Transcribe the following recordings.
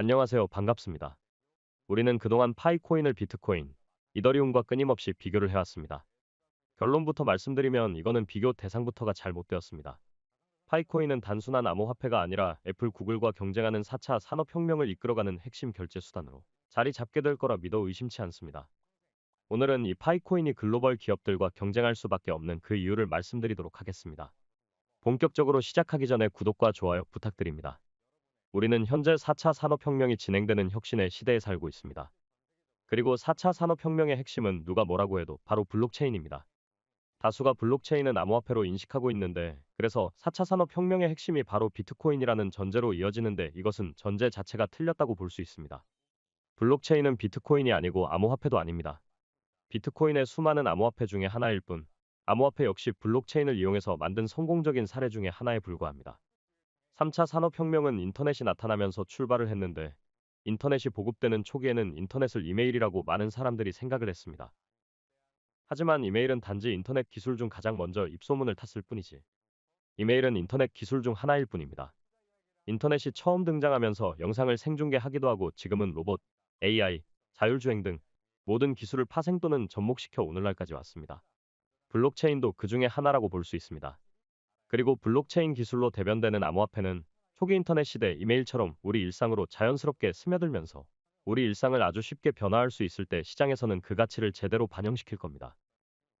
안녕하세요. 반갑습니다. 우리는 그동안 파이코인을 비트코인, 이더리움과 끊임없이 비교를 해왔습니다. 결론부터 말씀드리면 이거는 비교 대상부터가 잘못되었습니다. 파이코인은 단순한 암호화폐가 아니라 애플, 구글과 경쟁하는 4차 산업혁명을 이끌어가는 핵심 결제 수단으로 자리 잡게 될 거라 믿어 의심치 않습니다. 오늘은 이 파이코인이 글로벌 기업들과 경쟁할 수밖에 없는 그 이유를 말씀드리도록 하겠습니다. 본격적으로 시작하기 전에 구독과 좋아요 부탁드립니다. 우리는 현재 4차 산업혁명이 진행되는 혁신의 시대에 살고 있습니다. 그리고 4차 산업혁명의 핵심은 누가 뭐라고 해도 바로 블록체인입니다. 다수가 블록체인은 암호화폐로 인식하고 있는데, 그래서 4차 산업혁명의 핵심이 바로 비트코인이라는 전제로 이어지는데, 이것은 전제 자체가 틀렸다고 볼 수 있습니다. 블록체인은 비트코인이 아니고 암호화폐도 아닙니다. 비트코인의 수많은 암호화폐 중에 하나일 뿐, 암호화폐 역시 블록체인을 이용해서 만든 성공적인 사례 중에 하나에 불과합니다. 3차 산업혁명은 인터넷이 나타나면서 출발을 했는데, 인터넷이 보급되는 초기에는 인터넷을 이메일이라고 많은 사람들이 생각을 했습니다. 하지만 이메일은 단지 인터넷 기술 중 가장 먼저 입소문을 탔을 뿐이지, 이메일은 인터넷 기술 중 하나일 뿐입니다. 인터넷이 처음 등장하면서 영상을 생중계하기도 하고, 지금은 로봇, AI, 자율주행 등 모든 기술을 파생 또는 접목시켜 오늘날까지 왔습니다. 블록체인도 그 중에 하나라고 볼 수 있습니다. 그리고 블록체인 기술로 대변되는 암호화폐는 초기 인터넷 시대 이메일처럼 우리 일상으로 자연스럽게 스며들면서 우리 일상을 아주 쉽게 변화할 수 있을 때, 시장에서는 그 가치를 제대로 반영시킬 겁니다.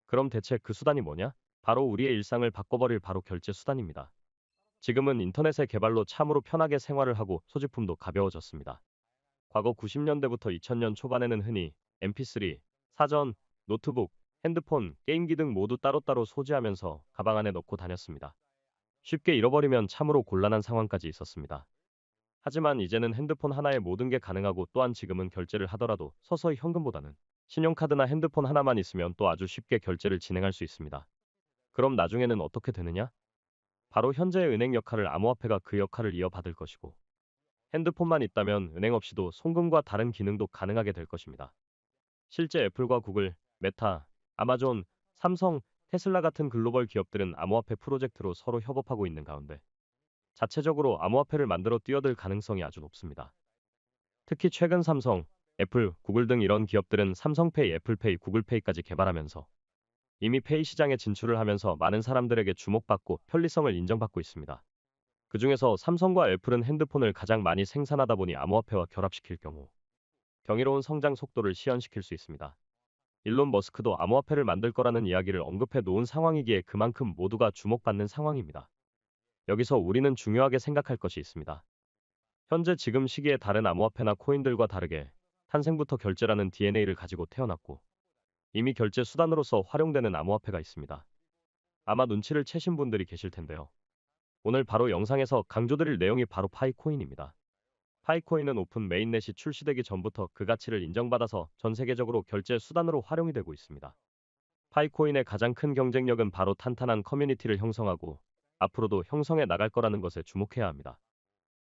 그럼 대체 그 수단이 뭐냐? 바로 우리의 일상을 바꿔버릴 바로 결제 수단입니다. 지금은 인터넷의 개발로 참으로 편하게 생활을 하고 소지품도 가벼워졌습니다. 과거 90년대부터 2000년 초반에는 흔히 MP3, 사전, 노트북, 핸드폰, 게임기 등 모두 따로따로 소지하면서 가방 안에 넣고 다녔습니다. 쉽게 잃어버리면 참으로 곤란한 상황까지 있었습니다. 하지만 이제는 핸드폰 하나에 모든 게 가능하고, 또한 지금은 결제를 하더라도 서서히 현금보다는 신용카드나 핸드폰 하나만 있으면 또 아주 쉽게 결제를 진행할 수 있습니다. 그럼 나중에는 어떻게 되느냐? 바로 현재의 은행 역할을 암호화폐가 그 역할을 이어받을 것이고, 핸드폰만 있다면 은행 없이도 송금과 다른 기능도 가능하게 될 것입니다. 실제 애플과 구글, 메타, 아마존, 삼성, 테슬라 같은 글로벌 기업들은 암호화폐 프로젝트로 서로 협업하고 있는 가운데 자체적으로 암호화폐를 만들어 뛰어들 가능성이 아주 높습니다. 특히 최근 삼성, 애플, 구글 등 이런 기업들은 삼성페이, 애플페이, 구글페이까지 개발하면서 이미 페이 시장에 진출을 하면서 많은 사람들에게 주목받고 편리성을 인정받고 있습니다. 그중에서 삼성과 애플은 핸드폰을 가장 많이 생산하다 보니 암호화폐와 결합시킬 경우 경이로운 성장 속도를 시현시킬 수 있습니다. 일론 머스크도 암호화폐를 만들 거라는 이야기를 언급해 놓은 상황이기에 그만큼 모두가 주목받는 상황입니다. 여기서 우리는 중요하게 생각할 것이 있습니다. 현재 지금 시기에 다른 암호화폐나 코인들과 다르게 탄생부터 결제라는 DNA를 가지고 태어났고, 이미 결제 수단으로서 활용되는 암호화폐가 있습니다. 아마 눈치를 채신 분들이 계실 텐데요. 오늘 바로 영상에서 강조드릴 내용이 바로 파이코인입니다. 파이코인은 오픈 메인넷이 출시되기 전부터 그 가치를 인정받아서 전 세계적으로 결제 수단으로 활용이 되고 있습니다. 파이코인의 가장 큰 경쟁력은 바로 탄탄한 커뮤니티를 형성하고 앞으로도 형성해 나갈 거라는 것에 주목해야 합니다.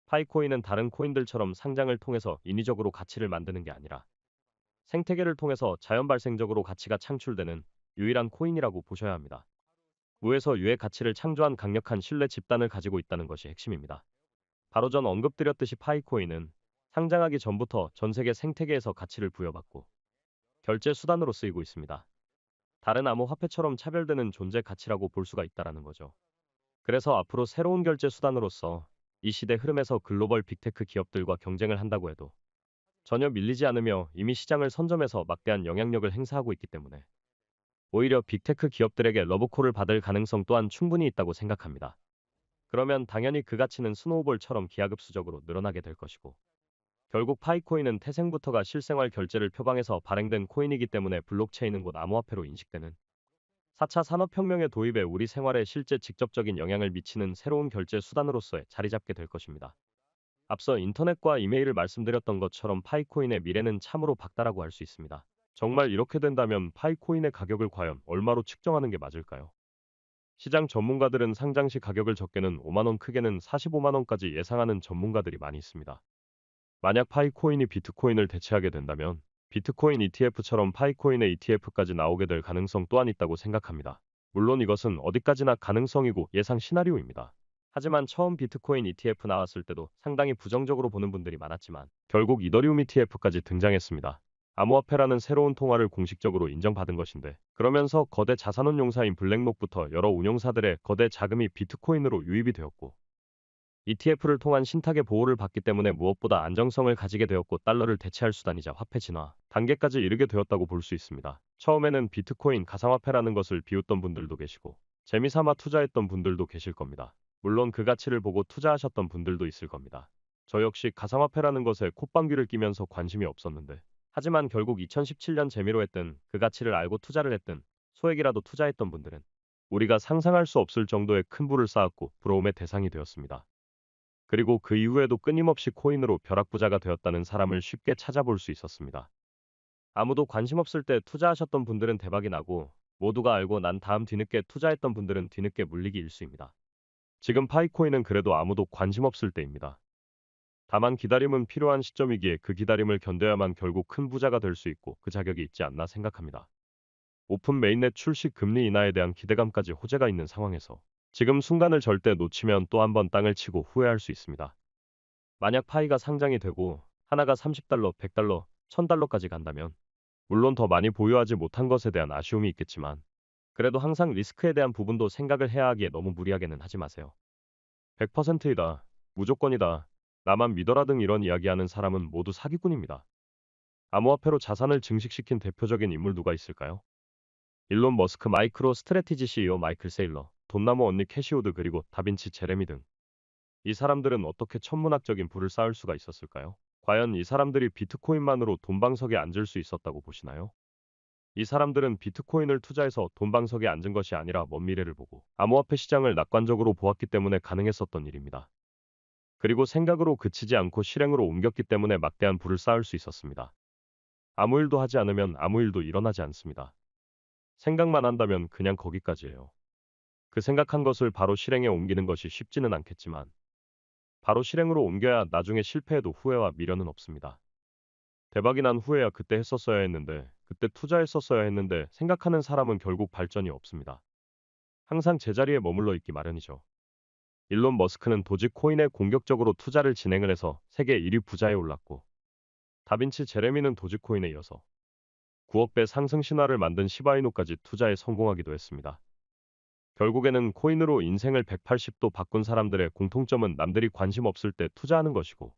파이코인은 다른 코인들처럼 상장을 통해서 인위적으로 가치를 만드는 게 아니라 생태계를 통해서 자연 발생적으로 가치가 창출되는 유일한 코인이라고 보셔야 합니다. 무에서 유의 가치를 창조한 강력한 신뢰 집단을 가지고 있다는 것이 핵심입니다. 바로 전 언급드렸듯이 파이코인은 상장하기 전부터 전 세계 생태계에서 가치를 부여받고 결제 수단으로 쓰이고 있습니다. 다른 암호화폐처럼 차별되는 존재 가치라고 볼 수가 있다라는 거죠. 그래서 앞으로 새로운 결제 수단으로서 이 시대 흐름에서 글로벌 빅테크 기업들과 경쟁을 한다고 해도 전혀 밀리지 않으며 이미 시장을 선점해서 막대한 영향력을 행사하고 있기 때문에 오히려 빅테크 기업들에게 러브콜을 받을 가능성 또한 충분히 있다고 생각합니다. 그러면 당연히 그 가치는 스노우볼처럼 기하급수적으로 늘어나게 될 것이고, 결국 파이코인은 태생부터가 실생활 결제를 표방해서 발행된 코인이기 때문에 블록체인은 곧 암호화폐로 인식되는 4차 산업혁명의 도입에 우리 생활에 실제 직접적인 영향을 미치는 새로운 결제 수단으로서의 자리 잡게 될 것입니다. 앞서 인터넷과 이메일을 말씀드렸던 것처럼 파이코인의 미래는 참으로 밝다라고 할 수 있습니다. 정말 이렇게 된다면 파이코인의 가격을 과연 얼마로 측정하는 게 맞을까요? 시장 전문가들은 상장 시 가격을 적게는 5만 원, 크게는 45만 원까지 예상하는 전문가들이 많이 있습니다. 만약 파이코인이 비트코인을 대체하게 된다면 비트코인 ETF처럼 파이코인의 ETF까지 나오게 될 가능성 또한 있다고 생각합니다. 물론 이것은 어디까지나 가능성이고 예상 시나리오입니다. 하지만 처음 비트코인 ETF 나왔을 때도 상당히 부정적으로 보는 분들이 많았지만 결국 이더리움 ETF까지 등장했습니다. 암호화폐라는 새로운 통화를 공식적으로 인정받은 것인데 그러면서 거대 자산운 용사인 블랙록부터 여러 운용사들의 거대 자금이 비트코인으로 유입이 되었고 ETF를 통한 신탁의 보호를 받기 때문에 무엇보다 안정성을 가지게 되었고 달러를 대체할 수단이자 화폐 진화 단계까지 이르게 되었다고 볼 수 있습니다. 처음에는 비트코인 가상화폐라는 것을 비웃던 분들도 계시고 재미삼아 투자했던 분들도 계실 겁니다. 물론 그 가치를 보고 투자하셨던 분들도 있을 겁니다. 저 역시 가상화폐라는 것에 콧방귀를 끼면서 관심이 없었는데 하지만 결국 2017년 재미로 했든 그 가치를 알고 투자를 했든 소액이라도 투자했던 분들은 우리가 상상할 수 없을 정도의 큰 부를 쌓았고 부러움의 대상이 되었습니다. 그리고 그 이후에도 끊임없이 코인으로 벼락부자가 되었다는 사람을 쉽게 찾아볼 수 있었습니다. 아무도 관심 없을 때 투자하셨던 분들은 대박이 나고 모두가 알고 난 다음 뒤늦게 투자했던 분들은 뒤늦게 물리기 일쑤입니다. 지금 파이코인은 그래도 아무도 관심 없을 때입니다. 다만 기다림은 필요한 시점이기에 그 기다림을 견뎌야만 결국 큰 부자가 될 수 있고 그 자격이 있지 않나 생각합니다. 오픈 메인넷 출시 금리 인하에 대한 기대감까지 호재가 있는 상황에서 지금 순간을 절대 놓치면 또 한 번 땅을 치고 후회할 수 있습니다. 만약 파이가 상장이 되고 하나가 30달러, 100달러, 1000달러까지 간다면 물론 더 많이 보유하지 못한 것에 대한 아쉬움이 있겠지만 그래도 항상 리스크에 대한 부분도 생각을 해야 하기에 너무 무리하게는 하지 마세요. 100%이다. 무조건이다. 나만 믿어라 등 이런 이야기하는 사람은 모두 사기꾼입니다. 암호화폐로 자산을 증식시킨 대표적인 인물 누가 있을까요? 일론 머스크, 마이크로 스트래티지 CEO 마이클 세일러, 돈나무 언니 캐시우드 그리고 다빈치 제레미 등 이 사람들은 어떻게 천문학적인 부를 쌓을 수가 있었을까요? 과연 이 사람들이 비트코인만으로 돈방석에 앉을 수 있었다고 보시나요? 이 사람들은 비트코인을 투자해서 돈방석에 앉은 것이 아니라 먼 미래를 보고 암호화폐 시장을 낙관적으로 보았기 때문에 가능했었던 일입니다. 그리고 생각으로 그치지 않고 실행으로 옮겼기 때문에 막대한 부를 쌓을 수 있었습니다. 아무 일도 하지 않으면 아무 일도 일어나지 않습니다. 생각만 한다면 그냥 거기까지예요. 그 생각한 것을 바로 실행에 옮기는 것이 쉽지는 않겠지만 바로 실행으로 옮겨야 나중에 실패해도 후회와 미련은 없습니다. 대박이 난 후에야 그때 했었어야 했는데, 그때 투자했었어야 했는데 생각하는 사람은 결국 발전이 없습니다. 항상 제자리에 머물러 있기 마련이죠. 일론 머스크는 도지코인에 공격적으로 투자를 진행을 해서 세계 1위 부자에 올랐고, 다빈치 제레미는 도지코인에 이어서 9억 배 상승 신화를 만든 시바이누까지 투자에 성공하기도 했습니다. 결국에는 코인으로 인생을 180도 바꾼 사람들의 공통점은 남들이 관심 없을 때 투자하는 것이고,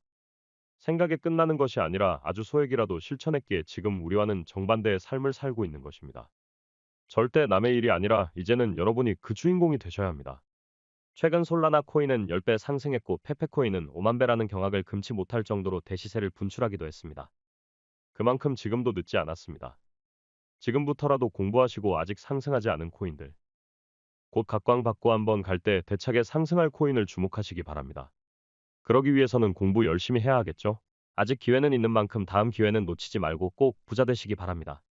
생각에 끝나는 것이 아니라 아주 소액이라도 실천했기에 지금 우리와는 정반대의 삶을 살고 있는 것입니다. 절대 남의 일이 아니라 이제는 여러분이 그 주인공이 되셔야 합니다. 최근 솔라나 코인은 10배 상승했고 페페코인은 5만 배라는 경악을 금치 못할 정도로 대시세를 분출하기도 했습니다. 그만큼 지금도 늦지 않았습니다. 지금부터라도 공부하시고 아직 상승하지 않은 코인들, 곧 각광받고 한번 갈 때 대차게 상승할 코인을 주목하시기 바랍니다. 그러기 위해서는 공부 열심히 해야 하겠죠? 아직 기회는 있는 만큼 다음 기회는 놓치지 말고 꼭 부자 되시기 바랍니다.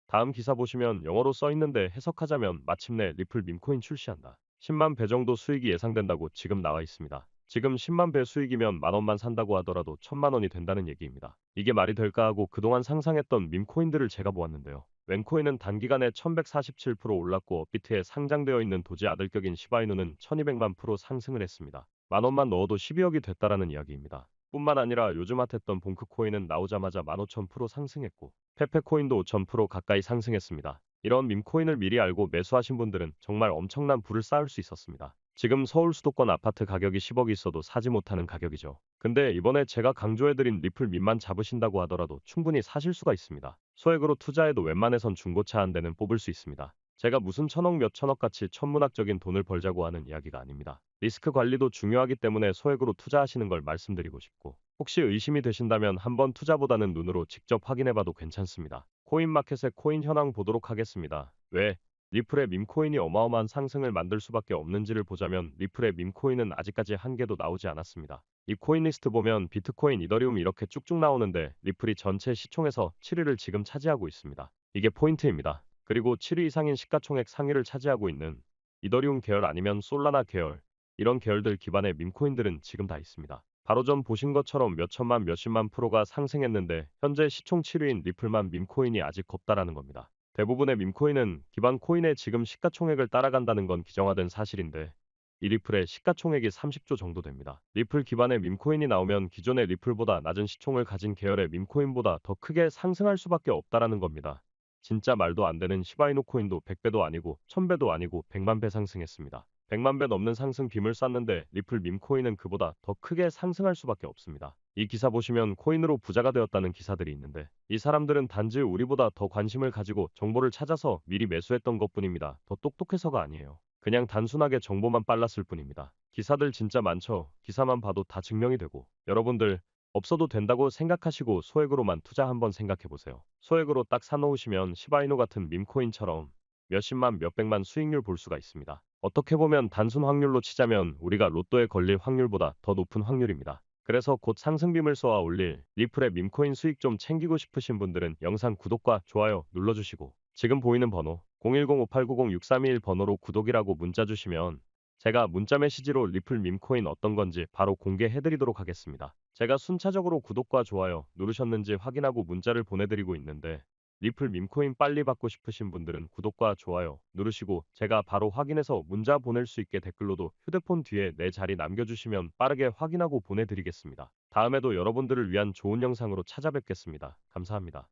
다음 기사 보시면 영어로 써 있는데 해석하자면 마침내 리플 밈코인 출시한다. 10만 배 정도 수익이 예상된다고 지금 나와 있습니다. 지금 10만 배 수익이면 만 원만 산다고 하더라도 1000만 원이 된다는 얘기입니다. 이게 말이 될까 하고 그동안 상상했던 밈코인들을 제가 보았는데요. 웬코인은 단기간에 1147% 올랐고 업비트에 상장되어 있는 도지 아들격인 시바이누는 1200만 프로 상승을 했습니다. 만 원만 넣어도 12억이 됐다라는 이야기입니다. 뿐만 아니라 요즘 핫했던 봉크코인은 나오자마자 15,000% 상승했고 페페코인도 5,000% 가까이 상승했습니다. 이런 밈코인을 미리 알고 매수하신 분들은 정말 엄청난 부를 쌓을 수 있었습니다. 지금 서울 수도권 아파트 가격이 10억이 있어도 사지 못하는 가격이죠. 근데 이번에 제가 강조해드린 리플 밈만 잡으신다고 하더라도 충분히 사실 수가 있습니다. 소액으로 투자해도 웬만해선 중고차 한 대는 뽑을 수 있습니다. 제가 무슨 천억 몇 천억 같이 천문학적인 돈을 벌자고 하는 이야기가 아닙니다. 리스크 관리도 중요하기 때문에 소액으로 투자하시는 걸 말씀드리고 싶고, 혹시 의심이 되신다면 한번 투자보다는 눈으로 직접 확인해봐도 괜찮습니다. 코인마켓의 코인 현황 보도록 하겠습니다. 왜 리플의 밈코인이 어마어마한 상승을 만들 수밖에 없는지를 보자면 리플의 밈코인은 아직까지 한 개도 나오지 않았습니다. 이 코인 리스트 보면 비트코인, 이더리움 이렇게 쭉쭉 나오는데 리플이 전체 시총에서 7위를 지금 차지하고 있습니다. 이게 포인트입니다. 그리고 7위 이상인 시가총액 상위를 차지하고 있는 이더리움 계열 아니면 솔라나 계열, 이런 계열들 기반의 밈코인들은 지금 다 있습니다. 바로 전 보신 것처럼 몇천만 몇십만 프로가 상승했는데 현재 시총 7위인 리플만 밈코인이 아직 없다라는 겁니다. 대부분의 밈코인은 기반 코인의 지금 시가총액을 따라간다는 건 기정화된 사실인데 이 리플의 시가총액이 30조 정도 됩니다. 리플 기반의 밈코인이 나오면 기존의 리플보다 낮은 시총을 가진 계열의 밈코인보다 더 크게 상승할 수밖에 없다라는 겁니다. 진짜 말도 안 되는 시바이누 코인도 100배도 아니고 1000배도 아니고 100만 배 상승했습니다. 100만 배 넘는 상승 빔을 쐈는데 리플 밈코인은 그보다 더 크게 상승할 수밖에 없습니다. 이 기사 보시면 코인으로 부자가 되었다는 기사들이 있는데 이 사람들은 단지 우리보다 더 관심을 가지고 정보를 찾아서 미리 매수했던 것뿐입니다. 더 똑똑해서가 아니에요. 그냥 단순하게 정보만 빨랐을 뿐입니다. 기사들 진짜 많죠. 기사만 봐도 다 증명이 되고. 여러분들 없어도 된다고 생각하시고 소액으로만 투자 한번 생각해보세요. 소액으로 딱 사놓으시면 시바이누 같은 밈코인처럼 몇십만 몇백만 수익률 볼 수가 있습니다. 어떻게 보면 단순 확률로 치자면 우리가 로또에 걸릴 확률보다 더 높은 확률입니다. 그래서 곧 상승빔을 쏘아 올릴 리플의 밈코인 수익 좀 챙기고 싶으신 분들은 영상 구독과 좋아요 눌러주시고 지금 보이는 번호 010-5890-6321 번호로 구독이라고 문자 주시면 제가 문자 메시지로 리플 밈코인 어떤 건지 바로 공개해드리도록 하겠습니다. 제가 순차적으로 구독과 좋아요 누르셨는지 확인하고 문자를 보내드리고 있는데 리플 밈코인 빨리 받고 싶으신 분들은 구독과 좋아요 누르시고 제가 바로 확인해서 문자 보낼 수 있게 댓글로도 휴대폰 뒤에 내 자리 남겨주시면 빠르게 확인하고 보내드리겠습니다. 다음에도 여러분들을 위한 좋은 영상으로 찾아뵙겠습니다. 감사합니다.